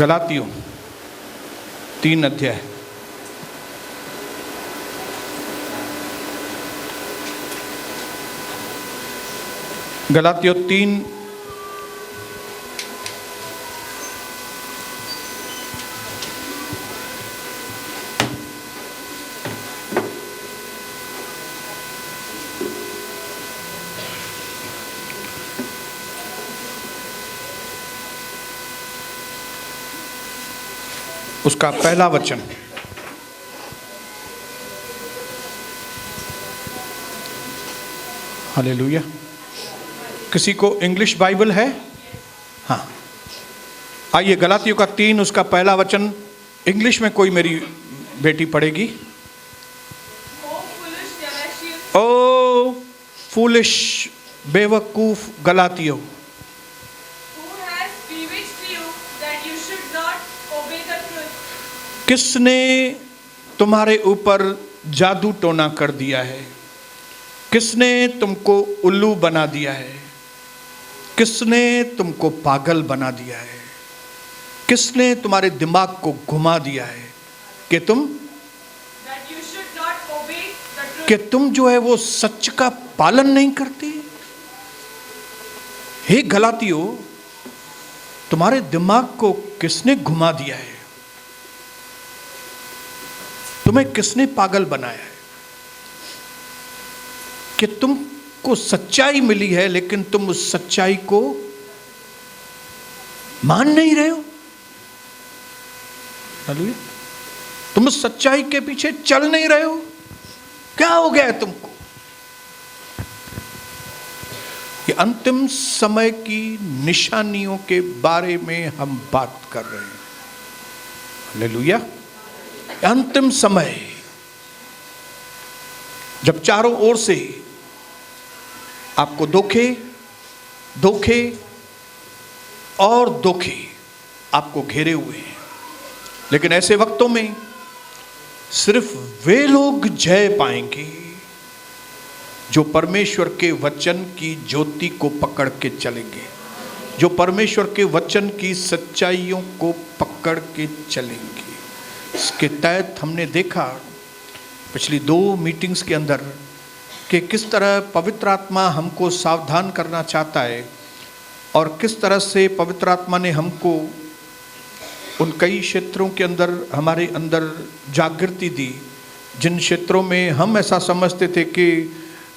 गलातियों 3 अध्याय। गलातियों 3 उसका पहला वचन। हालेलुया। किसी को इंग्लिश बाइबल है? हाँ, आइए गलातियों का 3 उसका पहला वचन इंग्लिश में कोई मेरी बेटी पढ़ेगी। ओ फूलिश बेवकूफ गलातियों, किसने तुम्हारे ऊपर जादू टोना कर दिया है? किसने तुमको उल्लू बना दिया है? किसने तुमको पागल बना दिया है? किसने तुम्हारे दिमाग को घुमा दिया है कि तुम जो है वो सच का पालन नहीं करते? हे गलातियों, तुम्हारे दिमाग को किसने घुमा दिया है? तुम्हें किसने पागल बनाया है कि तुमको सच्चाई मिली है लेकिन तुम उस सच्चाई को मान नहीं रहे हो? हालेलुया। तुम उस सच्चाई के पीछे चल नहीं रहे हो। क्या हो गया है तुमको? ये अंतिम समय की निशानियों के बारे में हम बात कर रहे हैं। हालेलुया। अंतिम समय, जब चारों ओर से आपको धोखे धोखे और धोखे आपको घेरे हुए हैं, लेकिन ऐसे वक्तों में सिर्फ वे लोग जय पाएंगे जो परमेश्वर के वचन की ज्योति को पकड़ के चलेंगे, जो परमेश्वर के वचन की सच्चाइयों को पकड़ के चलेंगे। इसके तहत हमने देखा पिछली 2 मीटिंग्स के अंदर कि किस तरह पवित्र आत्मा हमको सावधान करना चाहता है और किस तरह से पवित्र आत्मा ने हमको उन कई क्षेत्रों के अंदर हमारे अंदर जागृति दी, जिन क्षेत्रों में हम ऐसा समझते थे कि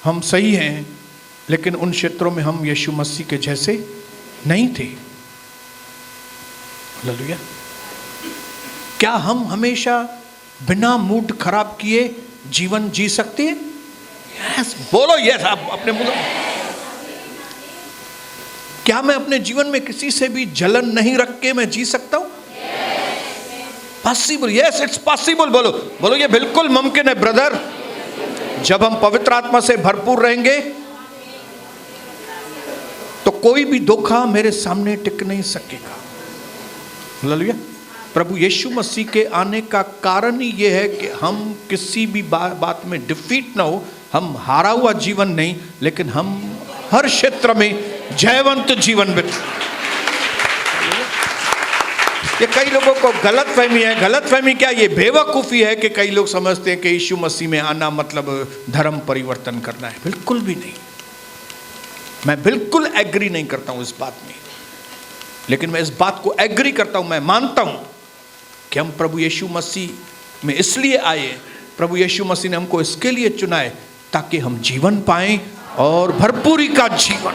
हम सही हैं, लेकिन उन क्षेत्रों में हम यीशु मसीह के जैसे नहीं थे। हालेलुया। क्या हम हमेशा बिना मूड खराब किए जीवन जी सकते हैं? यस, बोलो यस आप अपने मुंह। क्या मैं अपने जीवन में किसी से भी जलन नहीं रख के मैं जी सकता हूं? Possible, yes it's possible. बोलो बोलो, ये बिल्कुल मुमकिन है ब्रदर। जब हम पवित्र आत्मा से भरपूर रहेंगे तो कोई भी धोखा मेरे सामने टिक नहीं सकेगा। हालेलुया। प्रभु यीशु मसीह के आने का कारण ही यह है कि हम किसी भी बात में डिफीट ना हो, हम हारा हुआ जीवन नहीं, लेकिन हम हर क्षेत्र में जयवंत जीवन बिताएं। ये कई लोगों को गलत फहमी है। गलत फहमी क्या? ये बेवकूफ़ी है कि कई लोग समझते हैं कि यीशु मसीह में आना मतलब धर्म परिवर्तन करना है। बिल्कुल भी नहीं। मैं बिल्कुल एग्री नहीं करता हूं इस बात में, लेकिन मैं इस बात को एग्री करता हूं, मैं मानता हूं कि हम प्रभु यीशु मसीह में इसलिए आए, प्रभु यीशु मसीह ने हमको इसके लिए चुना है ताकि हम जीवन पाएं और भरपूरी का जीवन।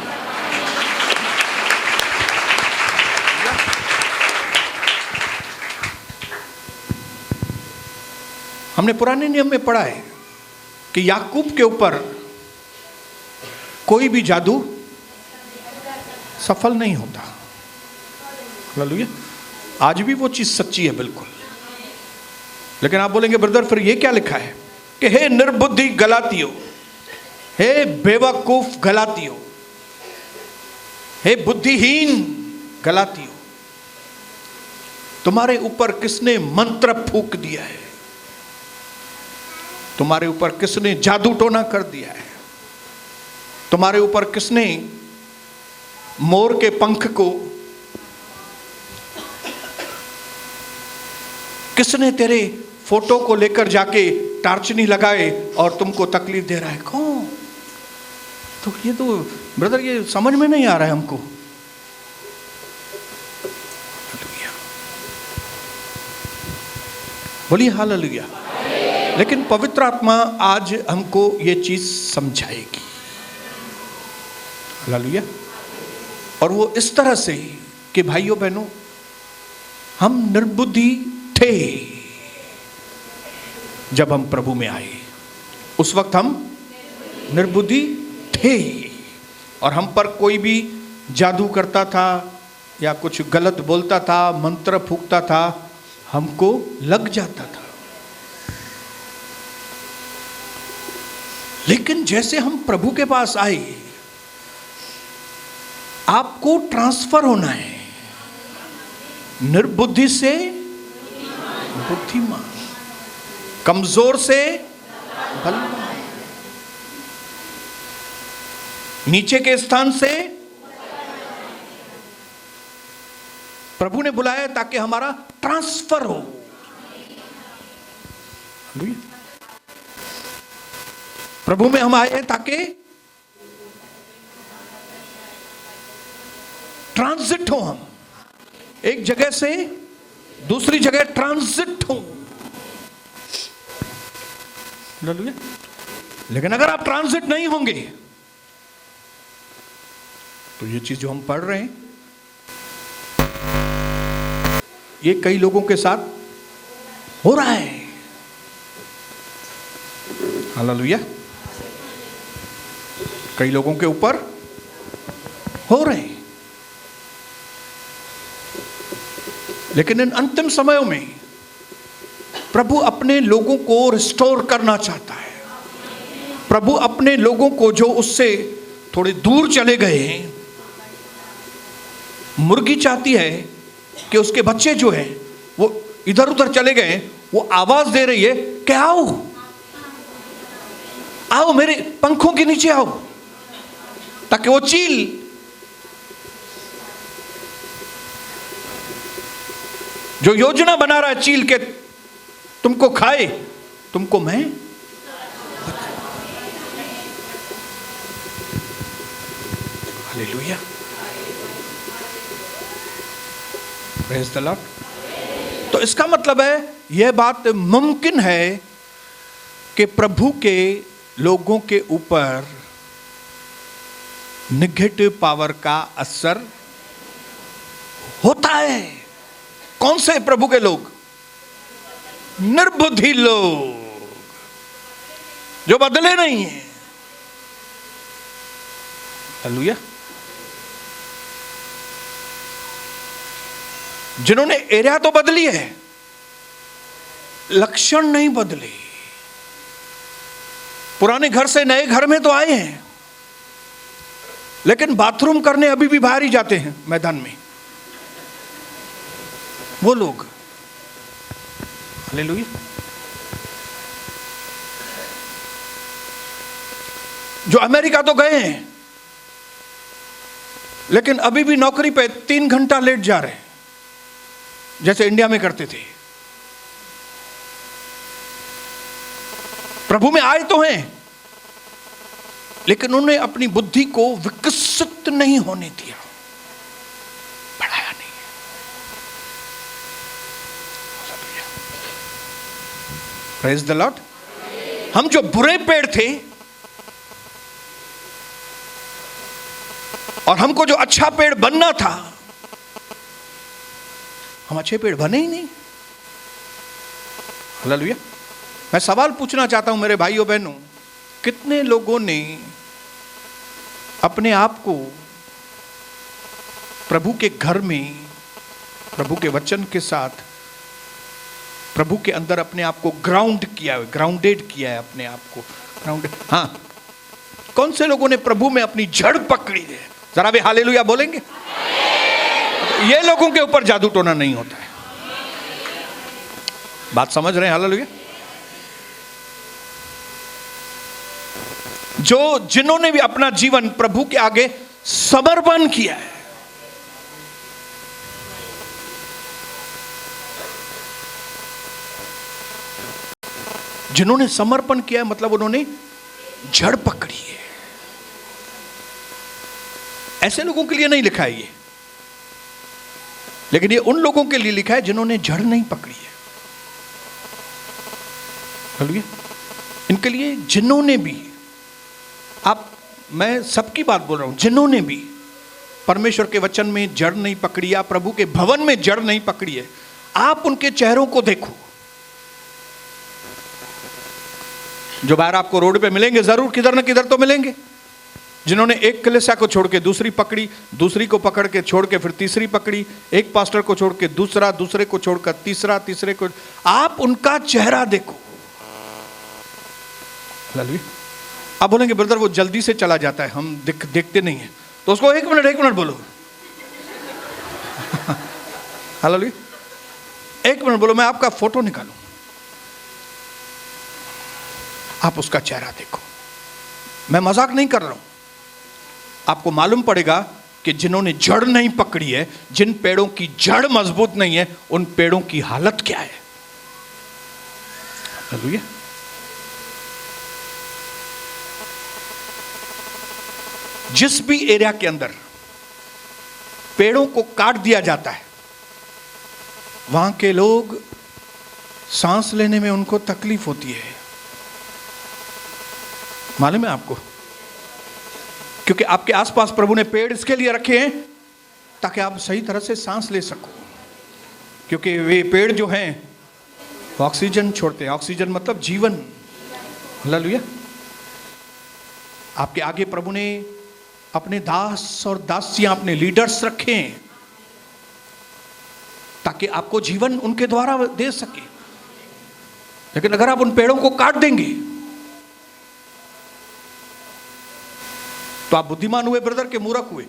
हमने पुराने नियम में पढ़ा है कि याकूब के ऊपर कोई भी जादू सफल नहीं होता। हालेलुया। आज भी वो चीज सच्ची है बिल्कुल। लेकिन आप बोलेंगे ब्रदर फिर ये क्या लिखा है कि हे निर्बुद्धि गलातियों, हे बेवकूफ गलातियों, हे बुद्धिहीन गलातियों, तुम्हारे ऊपर किसने मंत्र फूंक दिया है? तुम्हारे ऊपर किसने जादू टोना कर दिया है? तुम्हारे ऊपर किसने मोर के पंख को किसने तेरे फोटो को लेकर जाके टार्च नहीं लगाए और तुमको तकलीफ दे रहा है? कौन? तो ये तो ब्रदर ये समझ में नहीं आ रहा है हमको। बोलिए हालेलुया। लेकिन पवित्र आत्मा आज हमको ये चीज समझाएगी। हालेलुया। और वो इस तरह से कि भाइयों बहनों, हम निर्बुद्धि थे जब हम प्रभु में आए। उस वक्त हम निर्बुद्धि थे और हम पर कोई भी जादू करता था या कुछ गलत बोलता था, मंत्र फूंकता था, हमको लग जाता था। लेकिन जैसे हम प्रभु के पास आए, आपको ट्रांसफर होना है निर्बुद्धि से बुद्धिमान, कमजोर से बलवान, नीचे के स्थान से। प्रभु ने बुलाया ताकि हमारा ट्रांसफर हो। प्रभु में हम आए ताकि ट्रांजिट हो, हम एक जगह से दूसरी जगह ट्रांजिट हो। लेकिन अगर आप ट्रांजिट नहीं होंगे तो ये चीज जो हम पढ़ रहे हैं, ये कई लोगों के साथ हो रहा है। हालेलुया। कई लोगों के ऊपर हो रहे हैं। लेकिन इन अंतिम समयों में प्रभु अपने लोगों को रिस्टोर करना चाहता है। प्रभु अपने लोगों को जो उससे थोड़े दूर चले गए हैं, मुर्गी चाहती है कि उसके बच्चे जो हैं वो इधर उधर चले गए, वो आवाज दे रही है कि आओ आओ मेरे पंखों के नीचे आओ, ताकि वो चील जो योजना बना रहा है चील के तुमको खाए, तुमको मैं। Hallelujah, praise the Lord. तो इसका मतलब है यह बात मुमकिन है कि प्रभु के लोगों के ऊपर नेगेटिव पावर का असर होता है। कौन से प्रभु के लोग? निर्बुद्धि लोग जो बदले नहीं हैं। हालेलुया। जिन्होंने एरिया तो बदली है, लक्षण नहीं बदले। पुराने घर से नए घर में तो आए हैं, लेकिन बाथरूम करने अभी भी बाहर ही जाते हैं मैदान में, वो लोग। हालेलुया। जो अमेरिका तो गए हैं, लेकिन अभी भी नौकरी पे 3 घंटा लेट जा रहे हैं, जैसे इंडिया में करते थे। प्रभु में आए तो हैं, लेकिन उन्होंने अपनी बुद्धि को विकसित नहीं होने दिया, बढ़ाया नहीं। Praise the Lord. हम जो बुरे पेड़ थे और हमको जो अच्छा पेड़ बनना था, हम अच्छे पेड़ बने ही नहीं। हालेलुया। मैं सवाल पूछना चाहता हूं मेरे भाइयों बहनों, कितने लोगों ने अपने आप को प्रभु के घर में, प्रभु के वचन के साथ, प्रभु के अंदर अपने आप को ग्राउंड किया है, ग्राउंडेड किया है अपने आप को, ग्राउंडेड। हाँ, कौन से लोगों ने प्रभु में अपनी जड़ पकड़ी है? जरा भी हालेलुया बोलेंगे। ये लोगों के ऊपर जादू टोना नहीं होता है। बात समझ रहे हैं? हालेलुया। जिन्होंने भी अपना जीवन प्रभु के आगे समर्पण किया है, जिन्होंने समर्पण किया है मतलब उन्होंने जड़ पकड़ी है। ऐसे लोगों के लिए नहीं लिखा है ये, लेकिन ये उन लोगों के लिए लिखा है जिन्होंने जड़ नहीं पकड़ी है। हालेलुया। इनके लिए जिन्होंने भी, मैं सबकी बात बोल रहा हूं, जिन्होंने भी परमेश्वर के वचन में जड़ नहीं पकड़ी या प्रभु के भवन में जड़ नहीं पकड़ी है, आप उनके चेहरों को देखो। जो बाहर आपको रोड पे मिलेंगे जरूर, किधर ना किधर तो मिलेंगे, जिन्होंने एक कलीसिया को छोड़ के दूसरी पकड़ी, दूसरी को पकड़ के छोड़ के फिर तीसरी पकड़ी, एक पास्टर को छोड़ के दूसरा, दूसरे को छोड़कर तीसरा, तीसरे को, आप उनका चेहरा देखो। आप बोलेंगे ब्रदर वो जल्दी से चला जाता है, हम देखते नहीं है, तो उसको एक मिनट बोलो। हालेलुया। एक मिनट बोलो, मैं आपका फोटो निकालूं, आप उसका चेहरा देखो। मैं मजाक नहीं कर रहा हूं। आपको मालूम पड़ेगा कि जिन्होंने जड़ नहीं पकड़ी है, जिन पेड़ों की जड़ मजबूत नहीं है, उन पेड़ों की हालत क्या है। हालेलुया। जिस भी एरिया के अंदर पेड़ों को काट दिया जाता है, वहां के लोग सांस लेने में उनको तकलीफ होती है। मालूम है आपको? क्योंकि आपके आसपास प्रभु ने पेड़ इसके लिए रखे हैं ताकि आप सही तरह से सांस ले सको। क्योंकि वे पेड़ जो हैं ऑक्सीजन छोड़ते हैं। ऑक्सीजन मतलब जीवन। हालेलुया। आपके आगे प्रभु ने अपने दास और दासियां, अपने लीडर्स रखे हैं ताकि आपको जीवन उनके द्वारा दे सके। लेकिन अगर आप उन पेड़ों को काट देंगे तो आप बुद्धिमान हुए ब्रदर के मूर्ख हुए।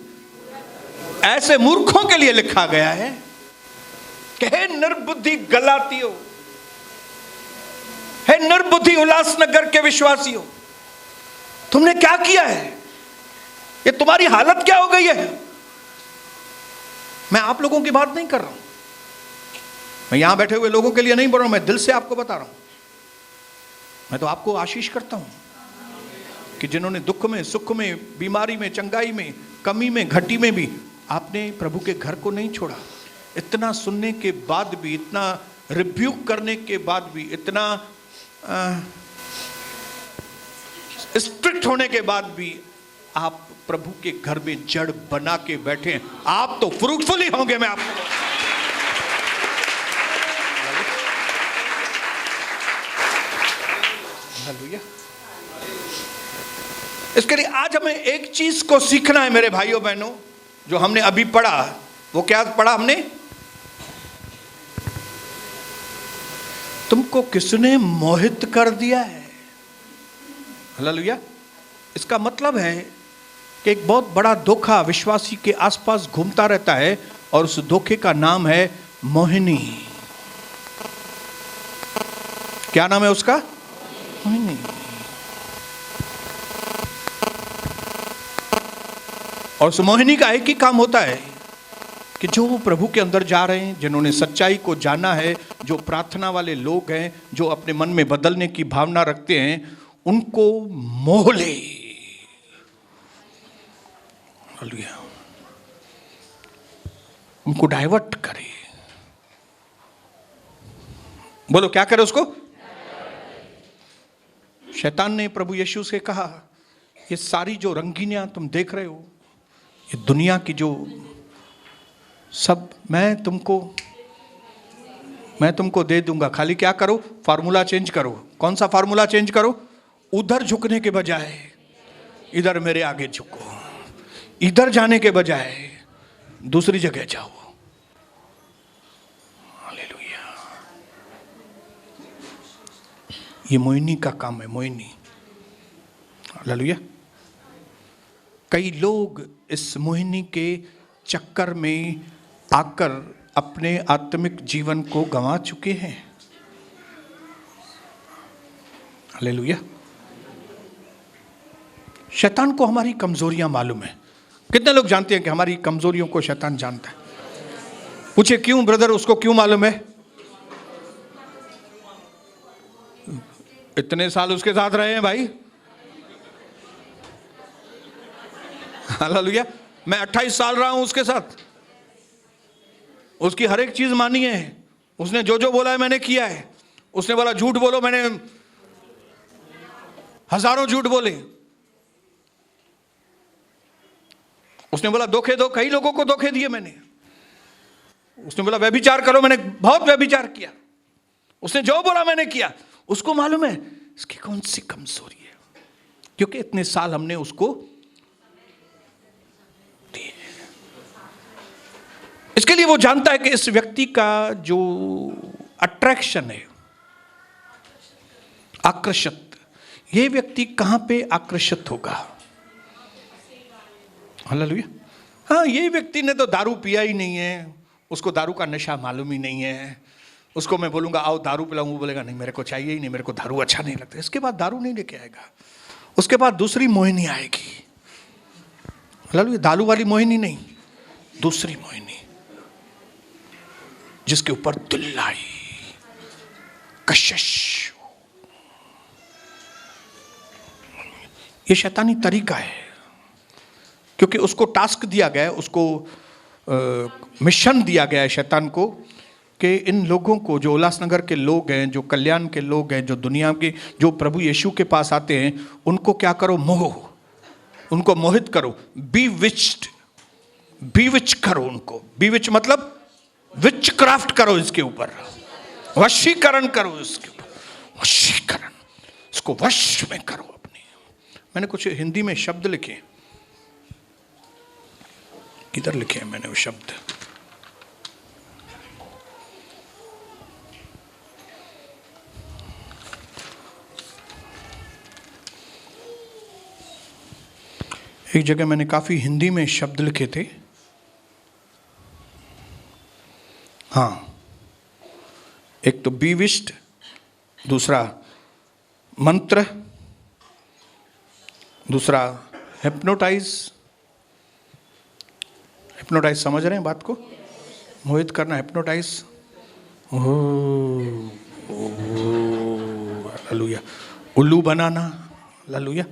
ऐसे मूर्खों के लिए लिखा गया है कि हे निर्बुद्धि गलातियों, हे निर्बुद्धि उल्लासनगर के विश्वासियों, तुमने क्या किया है? ये तुम्हारी हालत क्या हो गई है? मैं आप लोगों की बात नहीं कर रहा हूं, मैं यहां बैठे हुए लोगों के लिए नहीं बोल रहा हूं, मैं दिल से आपको बता रहा हूं। मैं तो आपको आशीष करता हूं कि जिन्होंने दुख में, सुख में, बीमारी में, चंगाई में, कमी में, घटी में भी आपने प्रभु के घर को नहीं छोड़ा। इतना सुनने के बाद भी, इतना रिब्यूक करने के बाद भी, इतना स्ट्रिक्ट होने के बाद भी आप प्रभु के घर में जड़ बना के बैठे हैं। आप तो फ्रूटफुल ही होंगे। मैं आपको हालेलुया। इसके लिए आज हमें एक चीज को सीखना है मेरे भाइयों बहनों, जो हमने अभी पढ़ा। वो क्या पढ़ा हमने? तुमको किसने मोहित कर दिया है। हालेलुया। इसका मतलब है कि एक बहुत बड़ा धोखा विश्वासी के आसपास घूमता रहता है और उस धोखे का नाम है मोहिनी। क्या नाम है उसका? मोहिनी। और उस मोहिनी का एक ही काम होता है कि जो प्रभु के अंदर जा रहे हैं, जिन्होंने सच्चाई को जाना है, जो प्रार्थना वाले लोग हैं, जो अपने मन में बदलने की भावना रखते हैं, उनको मोह ले। हालेलुया। उनको डाइवर्ट करे। बोलो क्या करे उसको? शैतान ने प्रभु यीशु से कहा, ये सारी जो रंगीनियां तुम देख रहे हो, ये दुनिया की जो सब मैं तुमको दे दूंगा, खाली क्या करो? फार्मूला चेंज करो। कौन सा फार्मूला चेंज करो? उधर झुकने के बजाय इधर मेरे आगे झुको, इधर जाने के बजाय दूसरी जगह जाओ। हालेलुया। ये मोहिनी का काम है, मोहिनी। हालेलुया। कई लोग इस मोहिनी के चक्कर में आकर अपने आत्मिक जीवन को गंवा चुके हैं। हालेलुया। शैतान को हमारी कमजोरियां मालूम है। कितने लोग जानते हैं कि हमारी कमजोरियों को शैतान जानता है? पूछे क्यों ब्रदर, उसको क्यों मालूम है? इतने साल उसके साथ रहे हैं भाई, हालेलुया। मैं 28 साल रहा हूं उसके साथ, उसकी हर एक चीज मानी है, उसने जो जो बोला है मैंने किया है। उसने बोला झूठ बोलो, मैंने हजारों झूठ बोले। उसने बोला धोखे दो, कई लोगों को धोखे दिए मैंने। उसने बोला व्यभिचार करो, मैंने बहुत व्यभिचार किया। उसने जो बोला मैंने किया। उसको मालूम है इसकी कौन सी कमजोरी है, क्योंकि इतने साल हमने उसको दिए। इसके लिए वो जानता है कि इस व्यक्ति का जो अट्रैक्शन है, आकर्षित, ये व्यक्ति कहां पे आकर्षित होगा। हालेलुया। हाँ, ये व्यक्ति ने तो दारू पिया ही नहीं है, उसको दारू का नशा मालूम ही नहीं है। उसको मैं बोलूंगा आओ दारू पिलाऊं, वो बोलेगा नहीं मेरे को चाहिए ही नहीं, मेरे को दारू अच्छा नहीं लगता। इसके बाद दारू नहीं लेके आएगा, उसके बाद दूसरी मोहिनी आएगी। हालेलुया। दारू वाली मोहिनी नहीं, दूसरी मोहिनी, जिसके ऊपर दिल्लाई, कशिश। ये शैतानी तरीका है, क्योंकि उसको टास्क दिया गया है, उसको मिशन दिया गया है शैतान को कि इन लोगों को, जो उल्लासनगर के लोग हैं, जो कल्याण के लोग हैं, जो दुनिया के, जो प्रभु यीशु के पास आते हैं, उनको क्या करो, मोह, उनको मोहित करो, बीविच्ड, बीविच करो उनको। बीविच मतलब विच क्राफ्ट करो, इसके ऊपर वशीकरण करो, इसके ऊपर वशीकरण, इसको वश में करो अपने। मैंने कुछ हिंदी में शब्द लिखे, किधर लिखे हैं मैंने वो शब्द, एक जगह मैंने काफी हिंदी में शब्द लिखे थे। हाँ, एक तो बीविस्ट, दूसरा मंत्र, दूसरा हिप्नोटाइज। हिप्नोटाइज समझ रहे हैं बात को, मोहित करना, हिप्नोटाइज। हालेलुया। उल्लू बनाना, हालेलुया।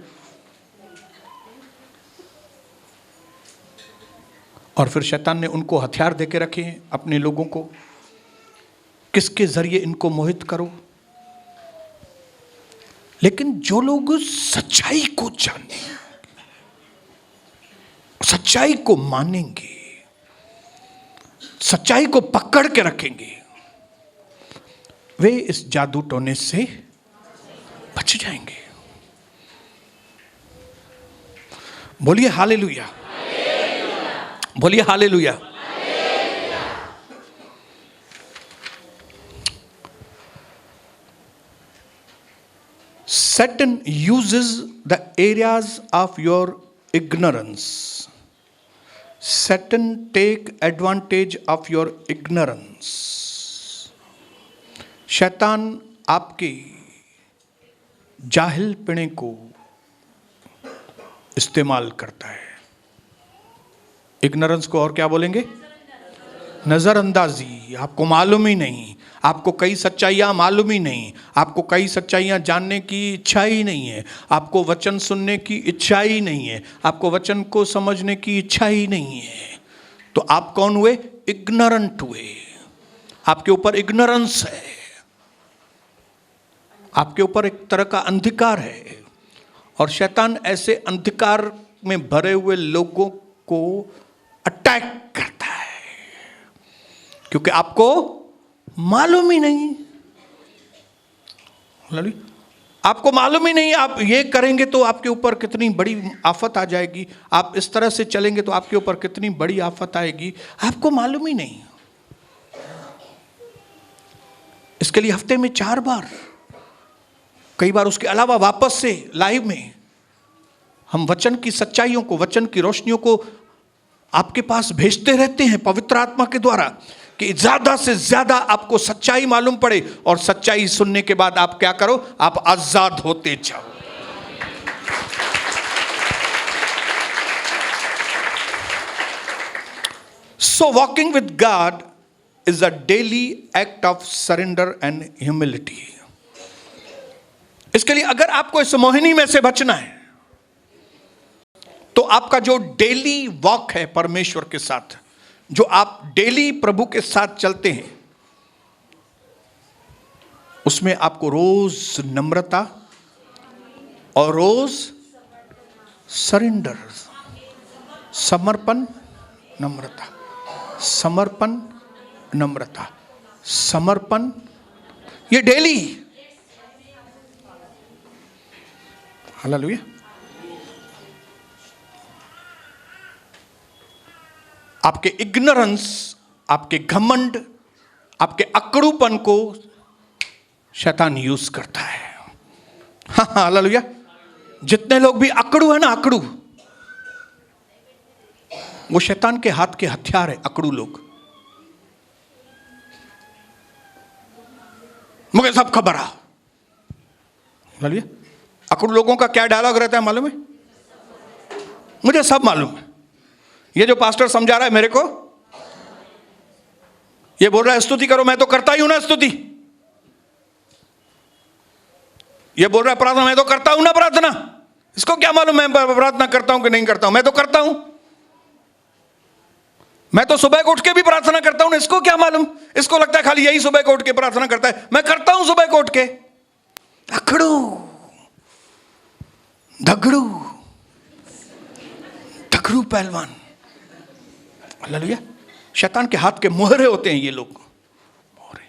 और फिर शैतान ने उनको हथियार देके रखे हैं अपने लोगों को, किसके जरिए इनको मोहित करो। लेकिन जो लोग सच्चाई को जाने, सच्चाई को मानेंगे, सच्चाई को पकड़ के रखेंगे, वे इस जादू टोने से बच जाएंगे। बोलिए हालेलुया, बोलिए hallelujah. Satan uses the areas of your ignorance. Satan take advantage of your ignorance. शैतान आपके जाहिलपने को इस्तेमाल करता है। इग्नोरेंस को और क्या बोलेंगे? नजरअंदाजी। आपको मालूम ही नहीं, आपको कई सच्चाइयाँ मालूम ही नहीं, आपको कई सच्चाइयाँ जानने की इच्छा ही नहीं है, आपको वचन सुनने की इच्छा ही नहीं है, आपको वचन को समझने की इच्छा ही नहीं है। तो आप कौन हुए? इग्नोरेंट हुए। आपके ऊपर इग्नोरेंस है, आपके ऊपर एक तरह का अंधकार है। और शैतान ऐसे अंधकार में भरे हुए लोगों को अटैक करता है, क्योंकि आपको मालूम ही नहीं। आपको मालूम ही नहीं, आप ये करेंगे तो आपके ऊपर कितनी बड़ी आफत आ जाएगी, आप इस तरह से चलेंगे तो आपके ऊपर कितनी बड़ी आफत आएगी, आपको मालूम ही नहीं। इसके लिए हफ्ते में 4 बार, कई बार उसके अलावा वापस से लाइव में हम वचन की सच्चाइयों को, वचन की रोशनियों को आपके पास भेजते रहते हैं पवित्र आत्मा के द्वारा, कि ज्यादा से ज्यादा आपको सच्चाई मालूम पड़े। और सच्चाई सुनने के बाद आप क्या करो? आप आजाद होते जाओ। So walking with God is a daily act of surrender and humility. इसके लिए अगर आपको इस मोहिनी में से बचना है तो आपका जो डेली वॉक है परमेश्वर के साथ, जो आप डेली प्रभु के साथ चलते हैं, उसमें आपको रोज नम्रता और रोज सरेंडर, समर्पण, नम्रता, समर्पण, नम्रता, समर्पण, ये डेली। हालेलुया। आपके इग्नोरेंस, आपके घमंड, आपके अकड़ूपन को शैतान यूज करता है। हाँ हालेलुया। जितने लोग भी अकड़ू है ना, अकड़ू, वो शैतान के हाथ के हथियार है। अकड़ू लोग, मुझे सब खबर है। हालेलुया। अकड़ू लोगों का क्या डायलॉग रहता है मालूम है? मुझे सब मालूम है। ये जो पास्टर समझा रहा है मेरे को, ये बोल रहा है स्तुति करो, मैं तो करता ही हूं ना स्तुति। ये बोल रहा है प्रार्थना, मैं तो करता हूं ना प्रार्थना। इसको क्या मालूम मैं प्रार्थना करता हूं कि नहीं करता हूं? मैं तो करता हूं। मैं तो सुबह को उठ के भी प्रार्थना करता हूं ना, इसको क्या मालूम? इसको लगता है खाली यही सुबह को उठ के प्रार्थना करता है। मैं करता हूं सुबह को उठ के। अकड़ू, धगड़ू, धगड़ू पहलवान। हालेलुया। शैतान के हाथ के मोहरे होते हैं ये लोग, मोहरे,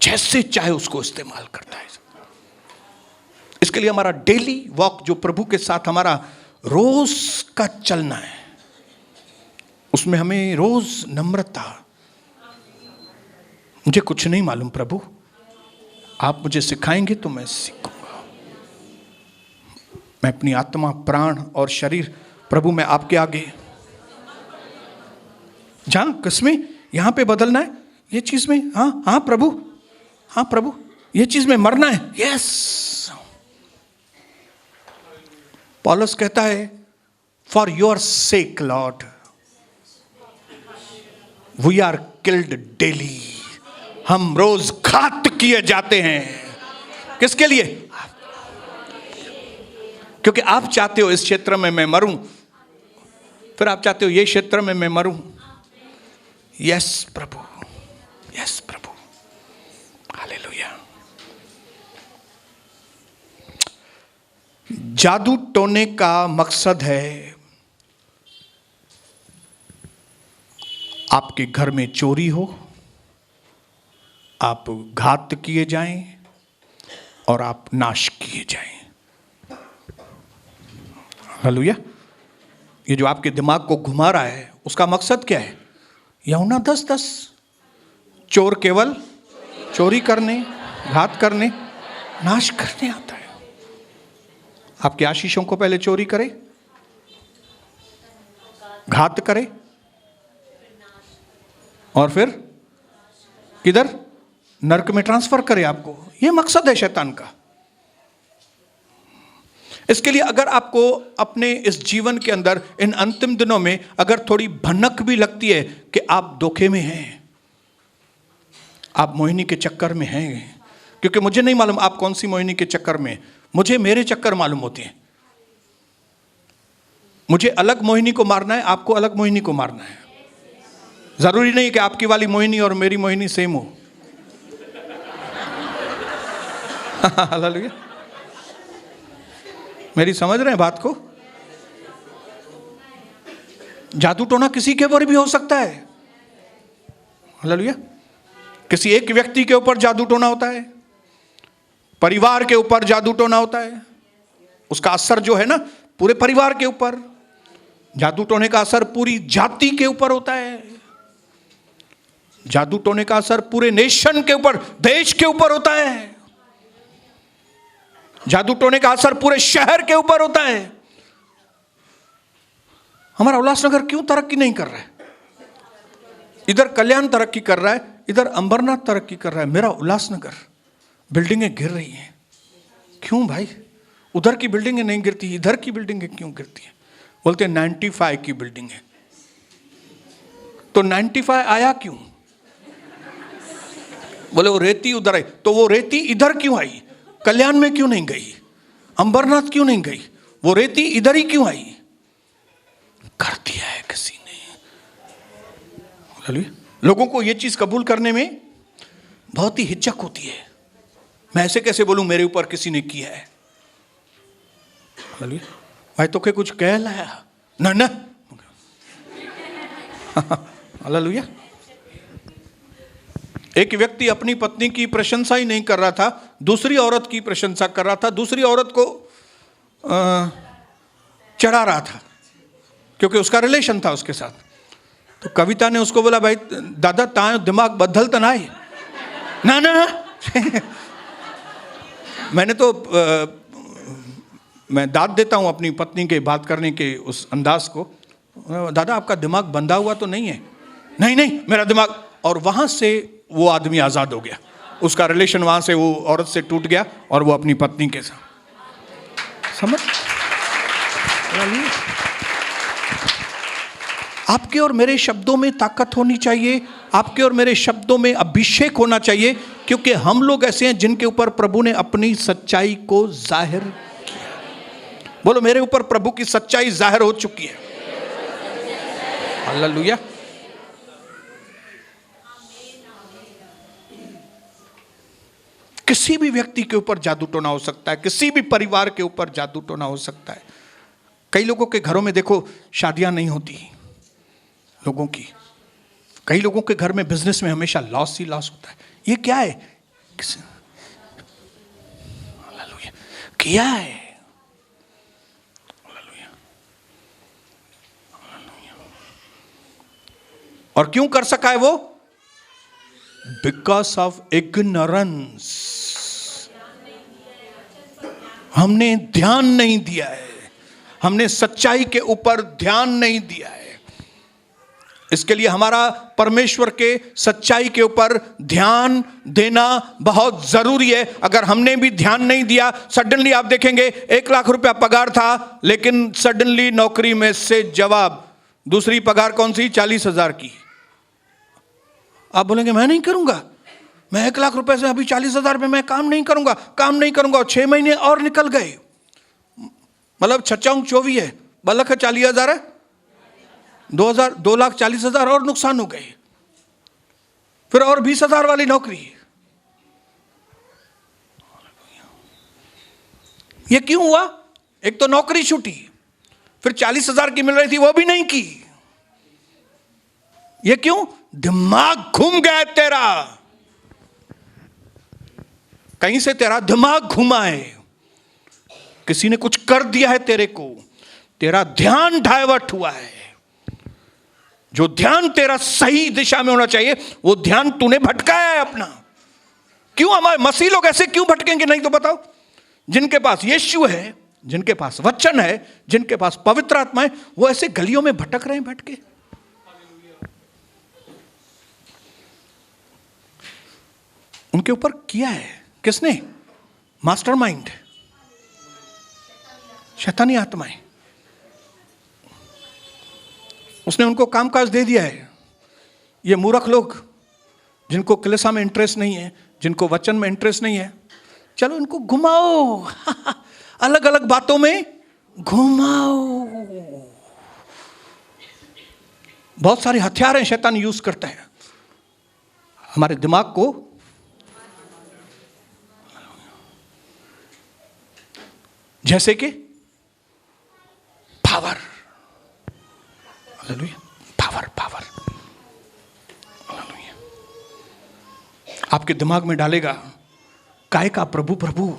जैसे चाहे उसको इस्तेमाल करता है। इसके लिए हमारा डेली वॉक जो प्रभु के साथ हमारा रोज का चलना है, उसमें हमें रोज नम्रता, मुझे कुछ नहीं मालूम प्रभु, आप मुझे सिखाएंगे तो मैं सीखूंगा। मैं अपनी आत्मा, प्राण और शरीर प्रभु में आपके आगे, जहां किसमें यहां पे बदलना है, ये चीज में, हाँ हाँ प्रभु, हाँ प्रभु, ये चीज में मरना है। यस, पौलुस कहता है for your sake lord we are killed daily. हम रोज घात किए जाते हैं। किसके लिए? क्योंकि आप चाहते हो इस क्षेत्र में मैं मरूं, फिर आप चाहते हो ये क्षेत्र में मैं मरूं। यस प्रभु, यस प्रभु, हालेलुया। जादू टोने का मकसद है आपके घर में चोरी हो, आप घात किए जाएं और आप नाश किए जाएं। हालेलुया। ये जो आपके दिमाग को घुमा रहा है, उसका मकसद क्या है? यूहन्ना 10:10, चोर केवल चोरी करने, घात करने, नाश करने आता है। आपके आशीषों को पहले चोरी करे, घात करे और फिर किधर? नरक में ट्रांसफर करे आपको। यह मकसद है शैतान का। इसके लिए अगर आपको अपने इस जीवन के अंदर इन अंतिम दिनों में अगर थोड़ी भनक भी लगती है कि आप धोखे में हैं, आप मोहिनी के चक्कर में हैं, क्योंकि मुझे नहीं मालूम आप कौन सी मोहिनी के चक्कर में, मुझे मेरे चक्कर मालूम होते हैं। मुझे अलग मोहिनी को मारना है, आपको अलग मोहिनी को मारना है। जरूरी नहीं कि आपकी वाली मोहिनी और मेरी मोहिनी सेम हो। हालेलुया। मेरी समझ रहे हैं बात को? जादू टोना किसी के ऊपर भी हो सकता है। हालेलुया। किसी एक व्यक्ति के ऊपर जादू टोना होता है, परिवार के ऊपर जादू टोना होता है। उसका असर जो है ना पूरे परिवार के ऊपर, जादू टोने का असर पूरी जाति के ऊपर होता है। जादू टोने का असर पूरे नेशन के ऊपर, देश के ऊपर होता है। जादू टोने का असर पूरे शहर के ऊपर होता है। हमारा उल्लासनगर क्यों तरक्की नहीं कर रहा है? इधर कल्याण तरक्की कर रहा है, इधर अंबरनाथ तरक्की कर रहा है, मेरा उल्लासनगर बिल्डिंगें गिर रही हैं। क्यों भाई? उधर की बिल्डिंगें नहीं गिरती, इधर की बिल्डिंगें क्यों गिरती हैं? बोलते हैं 95 की बिल्डिंग है। तो 95 आया क्यों? बोले वो रेती उधर आई, तो वो रेती इधर क्यों आई? कल्याण में क्यों नहीं गई, अंबरनाथ क्यों नहीं गई, वो रेती इधर ही क्यों आई? कर दिया है किसी ने। लोगों को ये चीज कबूल करने में बहुत ही हिचक होती है। मैं ऐसे कैसे बोलूं मेरे ऊपर किसी ने किया है? भाई तो के कुछ कह लाया ना ना। हालेलुया। एक व्यक्ति अपनी पत्नी की प्रशंसा ही नहीं कर रहा था, दूसरी औरत की प्रशंसा कर रहा था, दूसरी औरत को चढ़ा रहा था क्योंकि उसका रिलेशन था उसके साथ। तो कविता ने उसको बोला, भाई दादा ता दिमाग बदल तो ना ना ना। मैंने तो मैं दाद देता हूं अपनी पत्नी के बात करने के उस अंदाज को, दादा आपका दिमाग बंधा हुआ तो नहीं है? नहीं नहीं मेरा दिमाग। और वहां से वो आदमी आजाद हो गया, उसका रिलेशन वहां से वो औरत से टूट गया और वो अपनी पत्नी के साथ। समझ? आपके और मेरे शब्दों में ताकत होनी चाहिए, आपके और मेरे शब्दों में अभिषेक होना चाहिए, क्योंकि हम लोग ऐसे हैं जिनके ऊपर प्रभु ने अपनी सच्चाई को जाहिर किया। बोलो मेरे ऊपर प्रभु की सच्चाई जाहिर हो चुकी है। हालेलुया। किसी भी व्यक्ति के ऊपर जादू टोना हो सकता है, किसी भी परिवार के ऊपर जादू टोना हो सकता है। कई लोगों के घरों में देखो शादियां नहीं होती लोगों की, कई लोगों के घर में बिजनेस में हमेशा लॉस ही लॉस होता है। ये क्या है? हालेलुया। क्या है? हालेलुया। हालेलुया। और क्यों कर सका है वो? Because of ignorance. हमने ध्यान नहीं दिया है, हमने सच्चाई के ऊपर ध्यान नहीं दिया है। इसके लिए हमारा परमेश्वर के सच्चाई के ऊपर ध्यान देना बहुत जरूरी है। अगर हमने भी ध्यान नहीं दिया, सडनली आप देखेंगे 1 लाख रुपया पगार था, लेकिन सडनली नौकरी में से जवाब दूसरी पगार कौन सी? 40,000 की। आप बोलेंगे मैं नहीं करूंगा, मैं 1 लाख रुपए से अभी 40,000 में मैं काम नहीं करूंगा, काम नहीं करूंगा। और 6 महीने और निकल गए, मतलब 6×4 है, बलक 40,000 है, 2,40,000 और नुकसान हो गए। फिर और 20,000 वाली नौकरी। ये क्यों हुआ? एक तो नौकरी छूटी, फिर 40,000 की मिल रही थी वो भी नहीं की। ये क्यों? दिमाग घूम गया तेरा, कहीं से तेरा दिमाग घुमा है, किसी ने कुछ कर दिया है तेरे को, तेरा ध्यान डाइवर्ट हुआ है। जो ध्यान तेरा सही दिशा में होना चाहिए वो ध्यान तूने भटकाया है अपना। क्यों हमारे मसीह लोग ऐसे क्यों भटकेंगे? नहीं तो बताओ। जिनके पास यीशु है, जिनके पास वचन है, जिनके पास पवित्र आत्मा है, वो ऐसे गलियों में भटक रहे हैं भटके। उनके ऊपर किया है किसने? मास्टरमाइंड, शैतानी आत्माएं। उसने उनको कामकाज दे दिया है। ये मूर्ख लोग जिनको कलीसिया में इंटरेस्ट नहीं है, जिनको वचन में इंटरेस्ट नहीं है, चलो इनको घुमाओ अलग अलग बातों में घुमाओ। बहुत सारे हथियार हैं शैतान यूज करता है हमारे दिमाग को। जैसे कि power, hallelujah, power power, hallelujah. आपके दिमाग में डालेगा काय का प्रभु प्रभु,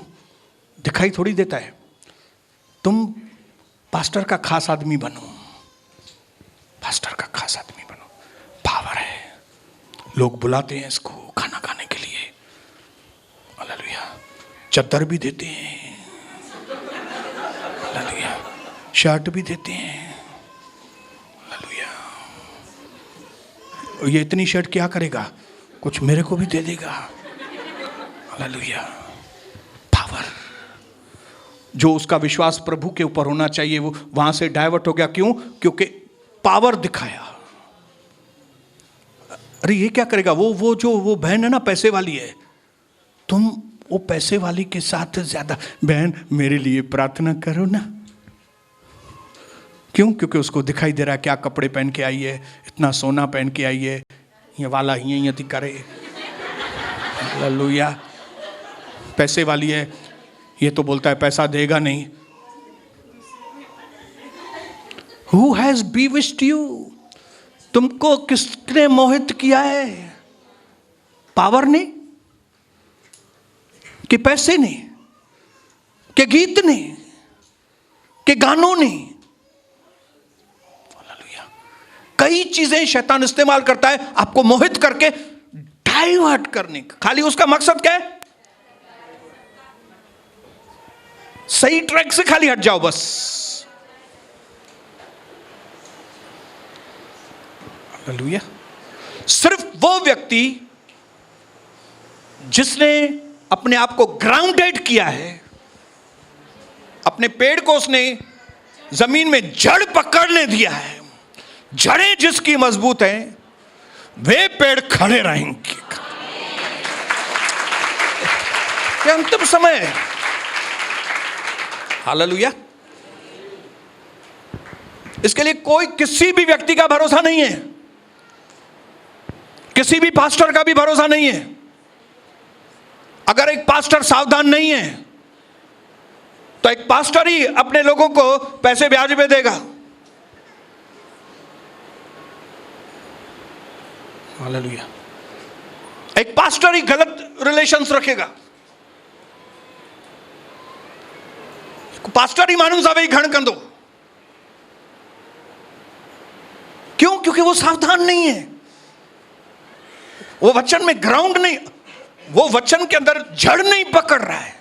दिखाई थोड़ी देता है। तुम पास्टर का खास आदमी बनो, पास्टर का खास आदमी बनो। पावर है, लोग बुलाते हैं इसको खाना खाने के लिए, हालेलुया। चद्दर भी देते हैं, हालेलुया, शर्ट भी देते हैं, हालेलुया। ये इतनी शर्ट क्या करेगा? कुछ मेरे को भी दे देगा, हालेलुया। पावर, जो उसका विश्वास प्रभु के ऊपर होना चाहिए वो वहां से डाइवर्ट हो गया। क्यों? क्योंकि पावर दिखाया। अरे ये क्या करेगा? वो बहन है ना पैसे वाली है, तुम वो पैसे वाली के साथ ज्यादा, बहन मेरे लिए प्रार्थना करो ना। क्यों? क्योंकि उसको दिखाई दे रहा है क्या कपड़े पहन के आई है, इतना सोना पहन के आई है, ये वाला ये करे। हालेलुया। पैसे वाली है, ये तो बोलता है पैसा देगा नहीं। Who has bewitched you? तुमको किसने मोहित किया है? पावर ने, कि पैसे ने, कि गीत ने, कि गानों ने? कई चीजें शैतान इस्तेमाल करता है आपको मोहित करके डाइवर्ट करने का। खाली उसका मकसद क्या है? सही ट्रैक से खाली हट जाओ बस। हालेलुया। सिर्फ वो व्यक्ति जिसने अपने आप को ग्राउंडेड किया है, अपने पेड़ को उसने जमीन में जड़ पकड़ने दिया है, जड़ें जिसकी मजबूत हैं, वे पेड़ खड़े रहेंगे। ये अंतिम समय है। हालेलुया। इसके लिए कोई किसी भी व्यक्ति का भरोसा नहीं है, किसी भी पास्टर का भी भरोसा नहीं है। अगर एक पास्टर सावधान नहीं है तो एक पास्टर ही अपने लोगों को पैसे ब्याज पे देगा। हालेलुया। एक पास्टर ही गलत रिलेशंस रखेगा। पास्टर ही मानूं जावे घण कंदो। क्यों? क्योंकि वो सावधान नहीं है, वो वचन में ग्राउंड नहीं, वो वचन के अंदर जड़ नहीं पकड़ रहा है।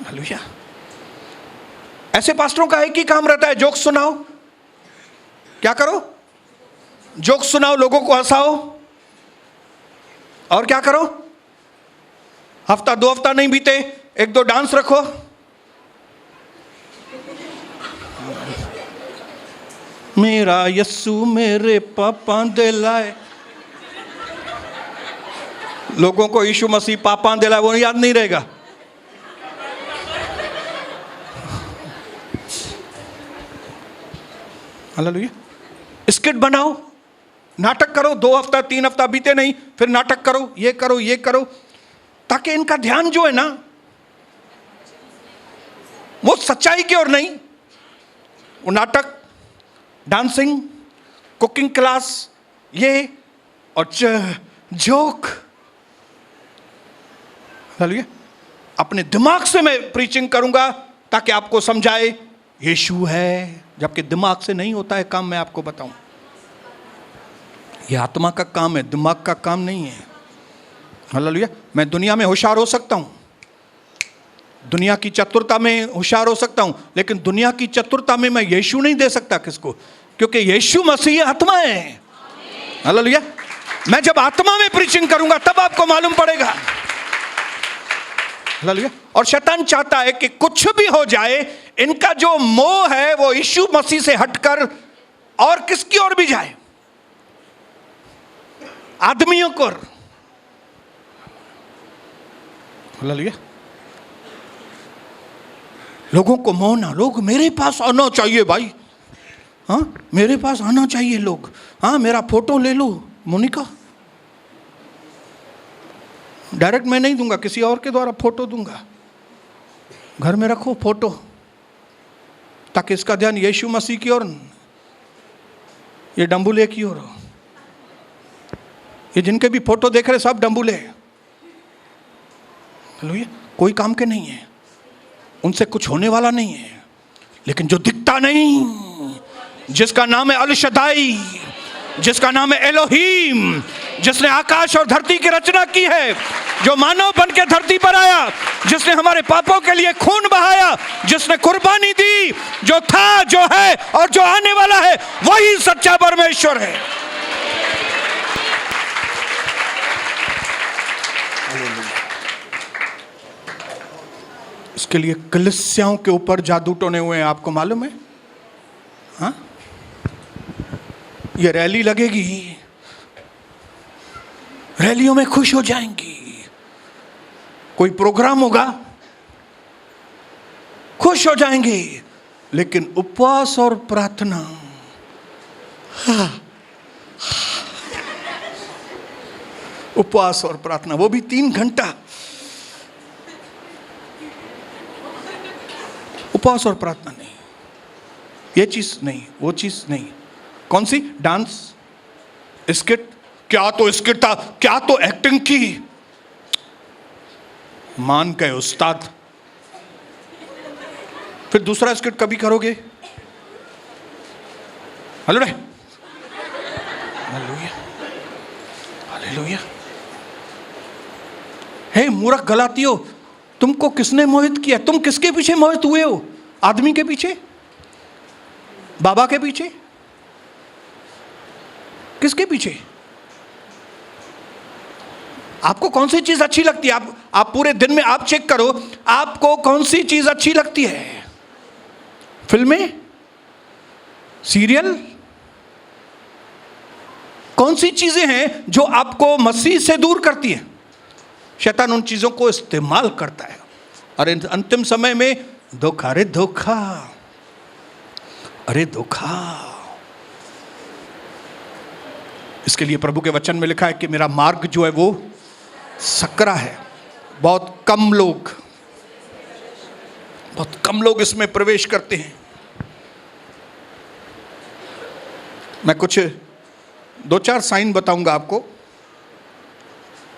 हालेलुया। ऐसे पास्टरों का एक ही काम रहता है, जोक सुनाओ। क्या करो? जोक सुनाओ, लोगों को हंसाओ, और क्या करो? हफ्ता दो हफ्ता नहीं बीते, एक दो डांस रखो। मेरा यस्सु मेरे पापा दे लाए। लोगों को यीशु मसीह पापा दे लाए वो याद नहीं रहेगा। हालेलुया। स्किट बनाओ, नाटक करो, 2 हफ्ता 3 हफ्ता बीते नहीं, फिर नाटक करो, ये करो ये करो, ताकि इनका ध्यान जो है ना वो सच्चाई की ओर नहीं, वो नाटक, डांसिंग, कुकिंग क्लास, ये और जोक। हालेलुया। अपने दिमाग से मैं प्रीचिंग करूंगा ताकि आपको समझाए यीशु है, जबकि दिमाग से नहीं होता है काम। मैं आपको बताऊं, ये आत्मा का काम है, दिमाग का काम नहीं है। हालेलुया। मैं दुनिया में होशियार हो सकता हूं, दुनिया की चतुरता में होशियार हो सकता हूं, लेकिन दुनिया की चतुरता में मैं यीशु नहीं दे सकता। किसको? क्योंकि यीशु मसीह आत्मा है। हालेलुया। मैं जब आत्मा में प्रीचिंग करूंगा तब आपको मालूम पड़ेगा। हालेलुया। और शैतान चाहता है कि कुछ भी हो जाए, इनका जो मोह है वो यीशु मसीह से हटकर और किसकी ओर भी जाए, आदमियों को। हालेलुया। लोगों को मोहना, लोग मेरे पास आना चाहिए भाई, हाँ मेरे पास आना चाहिए लोग, हाँ मेरा फोटो ले लो मोनिका। डायरेक्ट मैं नहीं दूंगा, किसी और के द्वारा फोटो दूंगा। घर में रखो फोटो, ताकि इसका ध्यान यीशु मसीह की ओर, ये डंबुले की ओर। ये जिनके भी फोटो देख रहे सब डंबुले, कोई काम के नहीं है, उनसे कुछ होने वाला नहीं है। लेकिन जो दिखता नहीं, जिसका नाम है अल शदाई, जिसका नाम है एलोहीम, जिसने आकाश और धरती की रचना की है, जो मानव बन के धरती पर आया, जिसने हमारे पापों के लिए खून बहाया, जिसने कुर्बानी दी, जो था, जो है और जो आने वाला है, वही सच्चा परमेश्वर है। इसके लिए कलीसियाओं के ऊपर जादू टोने हुए हैं, आपको मालूम है? हाँ, ये रैली लगेगी, रैलियों में खुश हो जाएंगी, कोई प्रोग्राम होगा, खुश हो जाएंगे, लेकिन उपवास और प्रार्थना, उपवास और प्रार्थना, वो भी 3 घंटा उपवास और प्रार्थना नहीं, ये चीज नहीं, वो चीज नहीं। कौन सी? डांस, स्किट, क्या तो स्किट था, क्या तो एक्टिंग की, मान गए उस्ताद। फिर दूसरा स्किट कभी करोगे? हेलो रे, हालेलुया, हालेलुया। हे मूर्ख गलातियों, तुमको किसने मोहित किया? तुम किसके पीछे मोहित हुए हो? आदमी के पीछे? बाबा के पीछे? किसके पीछे? आपको कौन सी चीज अच्छी लगती है? आप पूरे दिन में आप चेक करो, आपको कौन सी चीज अच्छी लगती है? फिल्में, सीरियल, कौन सी चीजें हैं जो आपको मसीह से दूर करती हैं? शैतान उन चीजों को इस्तेमाल करता है और अंतिम समय में धोखा, अरे धोखा, अरे धोखा। इसके लिए प्रभु के वचन में लिखा है कि मेरा मार्ग जो है वो सकरा है। बहुत कम लोग इसमें प्रवेश करते हैं। मैं कुछ 2-4 साइन बताऊंगा आपको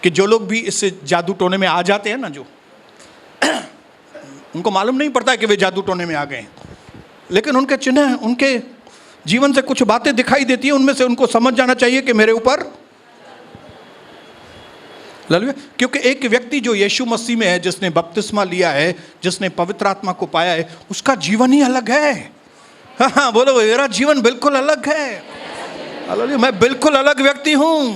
कि जो लोग भी इससे जादू टोने में आ जाते हैं ना, जो उनको मालूम नहीं पड़ता है कि वे जादू टोने में आ गए, लेकिन उनके चिन्ह, उनके जीवन से कुछ बातें दिखाई देती हैं, उनमें से उनको समझ जाना चाहिए कि मेरे ऊपर, क्योंकि एक व्यक्ति जो यीशु मसीह में है, जिसने बपतिस्मा लिया है, जिसने पवित्र आत्मा को पाया है, उसका जीवन ही अलग है। हाँ, बोलो, मेरा जीवन बिल्कुल अलग है। हालेलुया, मैं बिल्कुल अलग व्यक्ति हूं।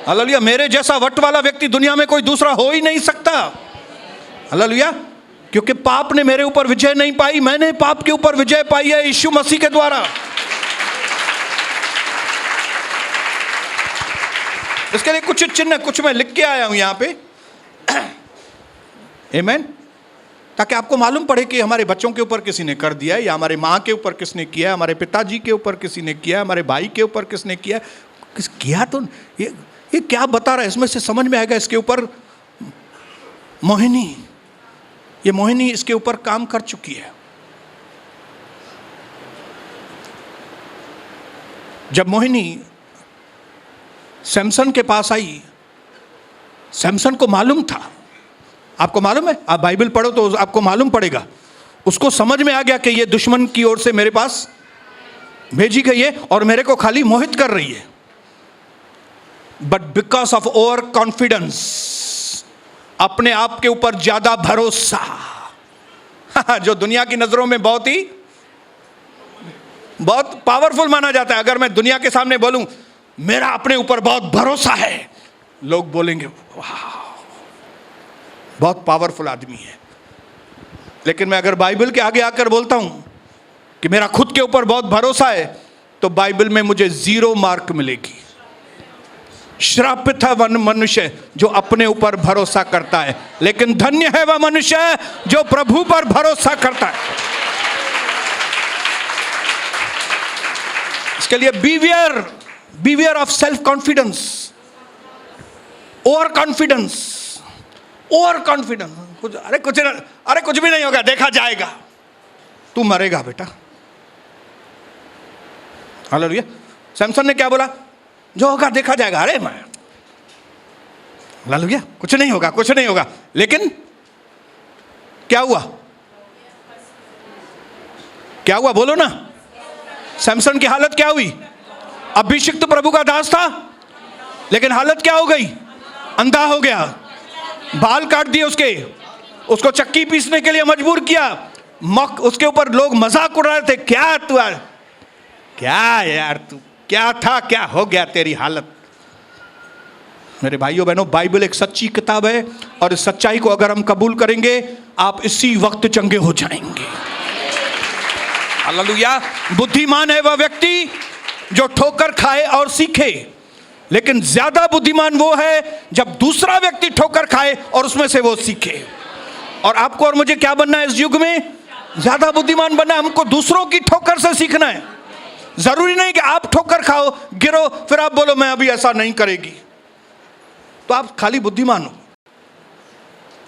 हालेलुया, मेरे जैसा वट वाला व्यक्ति दुनिया में कोई दूसरा हो ही नहीं सकता। हालेलुया, क्योंकि पाप ने मेरे ऊपर विजय नहीं पाई, मैंने पाप के ऊपर विजय पाई है यीशु मसीह के द्वारा। इसके लिए कुछ चिन्ह, कुछ मैं लिख के आया हूं यहां पे, आमीन, ताकि आपको मालूम पड़े कि हमारे बच्चों के ऊपर किसी ने कर दिया है, या हमारे माँ के ऊपर किसने किया है, हमारे पिताजी के ऊपर किसी ने किया है, हमारे भाई के ऊपर किसने किया है। किया तो ये क्या बता रहा है, इसमें से समझ में आएगा। इसके ऊपर मोहिनी, ये मोहिनी इसके ऊपर काम कर चुकी है। जब मोहिनी सैमसन के पास आई, सैमसन को मालूम था, आपको मालूम है, आप बाइबल पढ़ो तो आपको मालूम पड़ेगा, उसको समझ में आ गया कि ये दुश्मन की ओर से मेरे पास भेजी गई है और मेरे को खाली मोहित कर रही है। But because of over confidence, अपने आप के ऊपर ज्यादा भरोसा, जो दुनिया की नजरों में बहुत पावरफुल माना जाता है। अगर मैं दुनिया के सामने बोलूं मेरा अपने ऊपर बहुत भरोसा है, लोग बोलेंगे वाह, बहुत पावरफुल आदमी है। लेकिन मैं अगर बाइबल के आगे आकर बोलता हूं कि मेरा खुद के ऊपर बहुत भरोसा है, तो बाइबल में मुझे 0 मार्क मिलेगी। श्रापित है वह मनुष्य जो अपने ऊपर भरोसा करता है, लेकिन धन्य है वह मनुष्य जो प्रभु पर भरोसा करता है। इसके लिए beware of self confidence, over confidence, अरे कुछ भी नहीं होगा, देखा जाएगा, तू मरेगा बेटा। हालेलुया। सैमसन ने क्या बोला? जो होगा देखा जाएगा। अरे मैं, हालेलुया, कुछ नहीं होगा। लेकिन क्या हुआ बोलो ना। सैमसन की हालत क्या हुई? अभिषिक्त प्रभु का दास था, लेकिन हालत क्या हो गई? अंधा हो गया, बाल काट दिए उसको चक्की पीसने के लिए मजबूर किया। उसके ऊपर लोग मजाक उड़ा रहे थे, क्या तू क्या था, क्या हो गया तेरी हालत। मेरे भाइयों बहनों, बाइबल एक सच्ची किताब है और इस सच्चाई को अगर हम कबूल करेंगे, आप इसी वक्त चंगे हो जाएंगे। हालेलुया। बुद्धिमान है वह व्यक्ति जो ठोकर खाए और सीखे, लेकिन ज्यादा बुद्धिमान वो है जब दूसरा व्यक्ति ठोकर खाए और उसमें से वो सीखे। और आपको और मुझे क्या बनना है इस युग में? ज्यादा बुद्धिमान बनना है। हमको दूसरों की ठोकर से सीखना है। जरूरी नहीं कि आप ठोकर खाओ, गिरो, फिर आप बोलो मैं अभी ऐसा नहीं करेगी, तो आप खाली बुद्धिमान हो।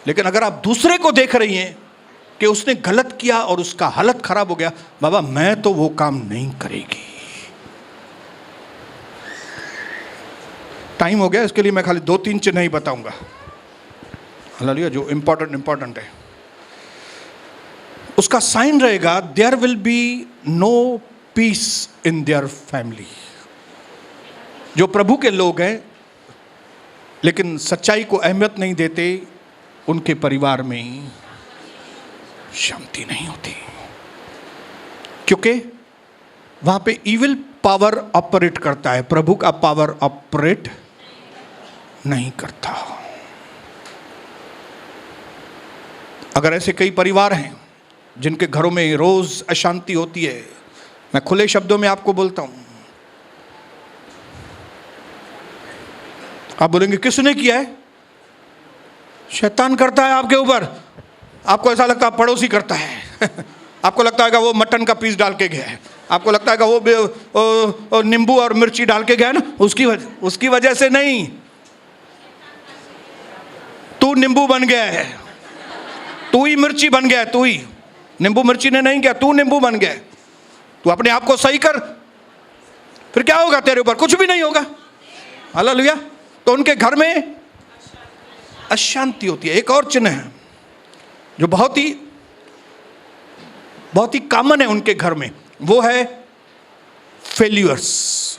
लेकिन अगर आप दूसरे को देख रही हैं कि उसने गलत किया और उसका हालत खराब हो गया, बाबा मैं तो वो काम नहीं करेगी। टाइम हो गया, इसके लिए मैं खाली 2-3 चिन्ह ही बताऊंगा, हालेलुया, जो इंपॉर्टेंट है। उसका साइन रहेगा, there will be no peace in their family. जो प्रभु के लोग हैं लेकिन सच्चाई को अहमियत नहीं देते, उनके परिवार में शांति नहीं होती, क्योंकि वहां पे इविल पावर ऑपरेट करता है, प्रभु का पावर ऑपरेट नहीं करता। अगर ऐसे कई परिवार हैं जिनके घरों में रोज अशांति होती है, मैं खुले शब्दों में आपको बोलता हूं, आप बोलेंगे किसने किया है? शैतान करता है आपके ऊपर। आपको ऐसा लगता है पड़ोसी करता है आपको लगता है कि वो मटन का पीस डाल के गया है, आपको लगता है कि वो नींबू और मिर्ची डाल के गया ना, उसकी वजह से नहीं, तू नींबू बन गया है, तू ही मिर्ची बन गया है, तू ही, नींबू मिर्ची ने नहीं किया, तू नींबू बन गया है। तू अपने आप को सही कर, फिर क्या होगा तेरे ऊपर? कुछ भी नहीं होगा। हालेलुया। तो उनके घर में अशांति होती है। एक और चिन्ह है जो बहुत ही कॉमन है उनके घर में, वो है फेल्यूर्स,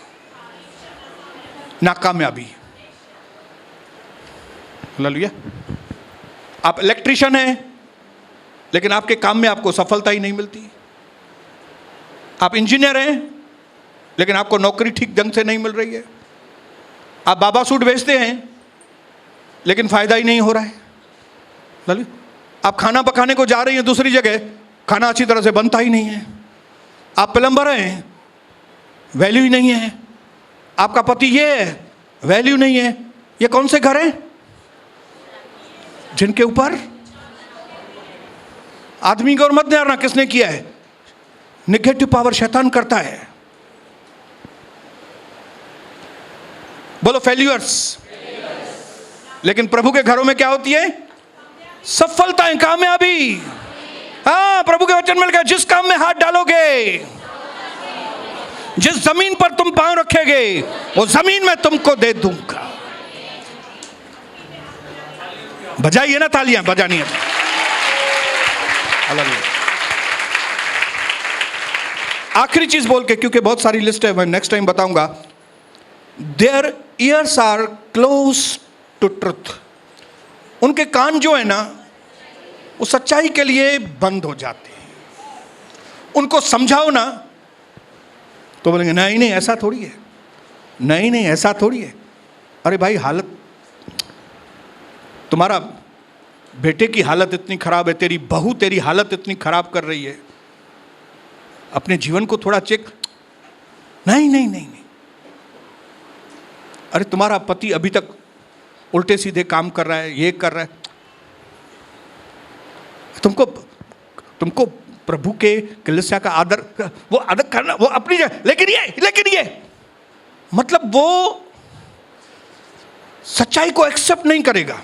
नाकामयाबी। हालेलुया। आप इलेक्ट्रिशियन हैं लेकिन आपके काम में आपको सफलता ही नहीं मिलती। आप इंजीनियर हैं लेकिन आपको नौकरी ठीक ढंग से नहीं मिल रही है। आप बाबा सूट बेचते हैं लेकिन फायदा ही नहीं हो रहा है। आप खाना पकाने को जा रही हैं दूसरी जगह, खाना अच्छी तरह से बनता ही नहीं है। आप प्लम्बर हैं, वैल्यू ही नहीं है। आपका पति ये है, वैल्यू नहीं है। ये कौन से घर हैं जिनके ऊपर आदमी को और मत मारना किसने किया है? नेगेटिव पावर शैतान करता है। बोलो फेल्यूर्स। लेकिन प्रभु के घरों में क्या होती है? सफलताएं, कामयाबी। हाँ, प्रभु के वचन में लिखा है, जिस काम में हाथ डालोगे, जिस जमीन पर तुम पांव रखेगे, वो जमीन मैं तुमको दे दूंगा। बजाइए ना तालियां, बजानी है। आखिरी चीज बोल के, क्योंकि बहुत सारी लिस्ट है, मैं नेक्स्ट टाइम बताऊंगा। Their ears are close to truth. उनके कान जो है ना, वो सच्चाई के लिए बंद हो जाते हैं। उनको समझाओ ना तो बोलेंगे नहीं नहीं ऐसा थोड़ी है, नहीं नहीं ऐसा थोड़ी है। अरे भाई, हालत, तुम्हारा बेटे की हालत इतनी खराब है, तेरी बहू तेरी हालत इतनी खराब कर रही है, अपने जीवन को थोड़ा चेक। नहीं नहीं नहीं नहीं, अरे तुम्हारा पति अभी तक उल्टे सीधे काम कर रहा है, ये कर रहा है। तुमको प्रभु के कलीसिया का आदर, वो आदर करना, वो अपनी जगह। लेकिन ये मतलब वो सच्चाई को एक्सेप्ट नहीं करेगा।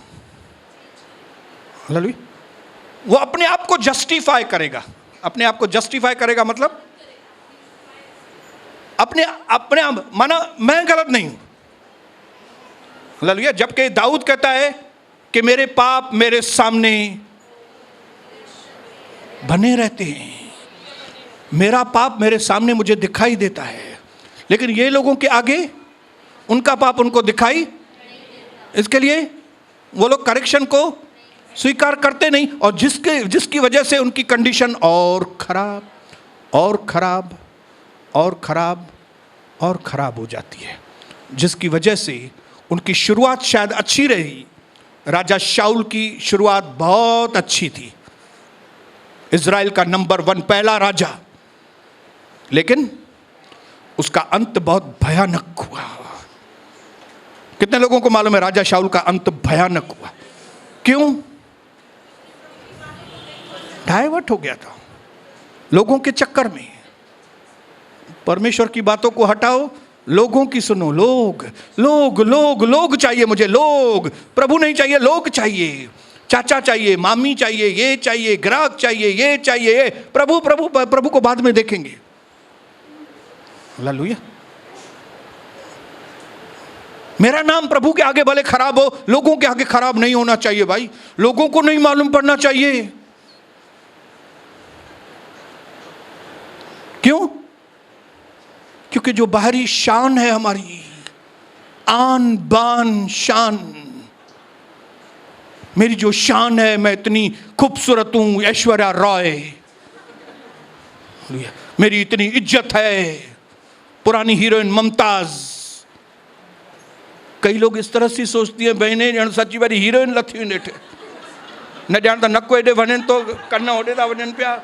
वो अपने आप को जस्टिफाई करेगा। अपने आप को जस्टिफाई करेगा मतलब अपने आप माना मैं गलत नहीं हूं। हालेलुया। जबकि दाऊद कहता है कि मेरे पाप मेरे सामने बने रहते हैं, मेरा पाप मेरे सामने मुझे दिखाई देता है, लेकिन ये लोगों के आगे उनका पाप उनको दिखाई, इसके लिए वो लोग करेक्शन को स्वीकार करते नहीं, और जिसकी वजह से उनकी कंडीशन और खराब और खराब और खराब और खराब हो जाती है, जिसकी वजह से उनकी शुरुआत शायद अच्छी रही। राजा शाऊल की शुरुआत बहुत अच्छी थी, इज़राइल का नंबर 1 पहला राजा, लेकिन उसका अंत बहुत भयानक हुआ। कितने लोगों को मालूम है राजा शाऊल का अंत भयानक हुआ? क्यों? डाइवर्ट हो गया था लोगों के चक्कर में। परमेश्वर की बातों को हटाओ, लोगों की सुनो। लोग लोग लोग लोग चाहिए मुझे, लोग। प्रभु नहीं चाहिए, लोग चाहिए। चाचा चाहिए, मामी चाहिए, ये चाहिए, ग्राहक चाहिए, ये चाहिए, ये। प्रभु प्रभु प्रभु को बाद में देखेंगे। हालेलुया। मेरा नाम प्रभु के आगे भले खराब हो, लोगों के आगे खराब नहीं होना चाहिए भाई। लोगों को नहीं मालूम पड़ना चाहिए। क्यों? क्योंकि जो बाहरी शान है हमारी, आन बान शान, मेरी जो शान है, मैं इतनी खूबसूरत हूं, ऐश्वर्या रॉय, मेरी इतनी इज्जत है, पुरानी हीरोइन मुमताज। कई लोग इस तरह से सोचती हैं, बहने ॼण सची वारी हीरोइन लथी हुई नेठे, न ॼाण त नक हेॾे वञनि तो, कन होॾे था वञनि पिया।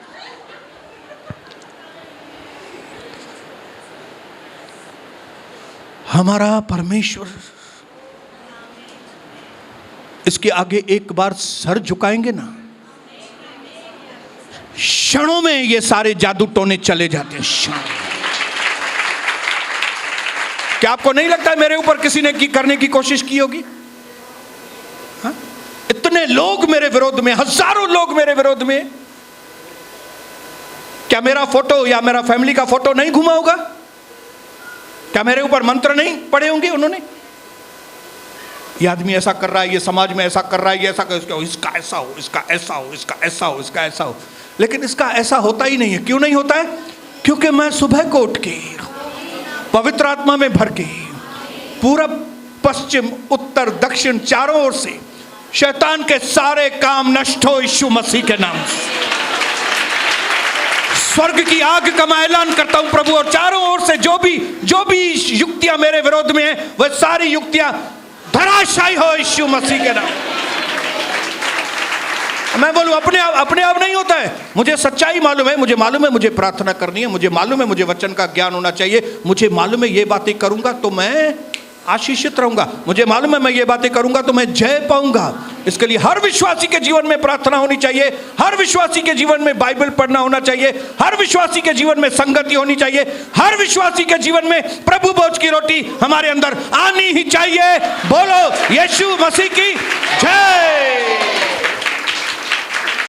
हमारा परमेश्वर, इसके आगे एक बार सर झुकाएंगे ना, क्षणों में ये सारे जादू टोने चले जाते हैं। क्या आपको नहीं लगता है मेरे ऊपर किसी ने करने की कोशिश की होगी? हाँ? इतने लोग मेरे विरोध में, हजारों लोग मेरे विरोध में, क्या मेरा फोटो या मेरा फैमिली का फोटो नहीं घुमा होगा? क्या मेरे ऊपर मंत्र नहीं पढ़े होंगे उन्होंने? ये आदमी ऐसा कर रहा है, ये समाज में ऐसा कर रहा है, ये ऐसा कर, इसका ऐसा हो, इसका ऐसा हो, इसका ऐसा हो, इसका ऐसा हो। लेकिन इसका ऐसा होता ही नहीं है। क्यों नहीं होता है? क्योंकि मैं सुबह को उठ के पवित्र आत्मा में भर के पूरब पश्चिम उत्तर दक्षिण चारों ओर से शैतान के सारे काम नष्ट हो यीशु मसीह के नाम से। स्वर्ग की आग का मैं ऐलान करता हूं प्रभु, और चारों ओर से जो भी युक्तियां मेरे विरोध में है, वह सारी युक्तियां धराशायी हो यीशु मसीह के नाम। मैं बोलूं अपने आप नहीं होता है। मुझे सच्चाई मालूम है, मुझे मालूम है मुझे प्रार्थना करनी है, मुझे मालूम है मुझे वचन का ज्ञान होना चाहिए, मुझे मालूम है ये बातें करूंगा तो मैं आशीषित रहूंगा, मुझे मालूम है मैं ये बातें करूंगा तो मैं जय पाऊंगा। इसके लिए हर विश्वासी के जीवन में प्रार्थना होनी चाहिए, हर विश्वासी के जीवन में बाइबल पढ़ना होना चाहिए, हर विश्वासी के जीवन में संगति होनी चाहिए, हर विश्वासी के जीवन में प्रभु भोज की रोटी हमारे अंदर आनी ही चाहिए। बोलो यीशु मसीह की जय।